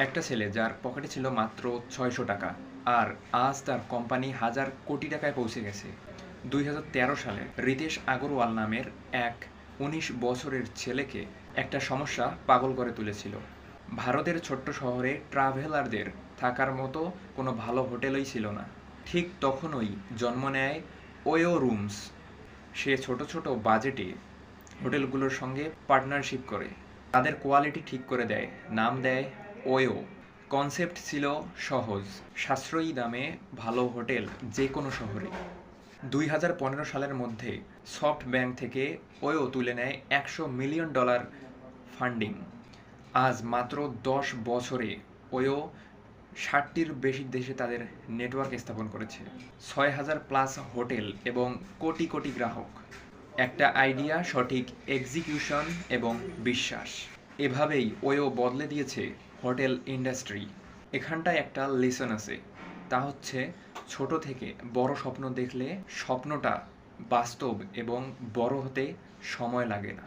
একটা ছেলে যার পকেটে ছিল মাত্র ৬০০ টাকা, আর আজ তার কোম্পানি হাজার কোটি টাকায় পৌঁছে গেছে। ২০১৩ সালে রিতেশ আগরওয়াল নামের এক ১৯ বছরের ছেলেকে একটা সমস্যা পাগল করে তুলেছিল। ভারতের ছোট্ট শহরে ট্রাভেলারদের থাকার মতো কোনো ভালো হোটেলই ছিল না। ঠিক তখনই জন্ম নেয় ওয়ো রুমস। সে ছোট ছোট বাজেটে হোটেলগুলোর সঙ্গে পার্টনারশিপ করে তাদের কোয়ালিটি ঠিক করে দেয়, নাম দেয় ওয়ো। কনসেপ্ট ছিল সহজ, সাশ্রয়ী দামে ভালো হোটেল যে কোনো শহরে। ২০১৫ সালের মধ্যে সফট ব্যাংক থেকে ওয়ো তুলে নেয় $১০০ মিলিয়ন ফান্ডিং। আজ মাত্র ১০ বছরে ওয়ো ৬০টির বেশি দেশে তাদের নেটওয়ার্ক স্থাপন করেছে, ৬,০০০+ হোটেল এবং কোটি কোটি গ্রাহক। একটা আইডিয়া, সঠিক এক্সিকিউশন এবং বিশ্বাস, এভাবেই ওয়ো বদলে দিয়েছে হোটেল ইন্ডাস্ট্রি। এখানটায় একটা লেসন আছে, তা হচ্ছে ছোট থেকে বড় স্বপ্ন দেখলে স্বপ্নটা বাস্তব এবং বড় হতে সময় লাগে না।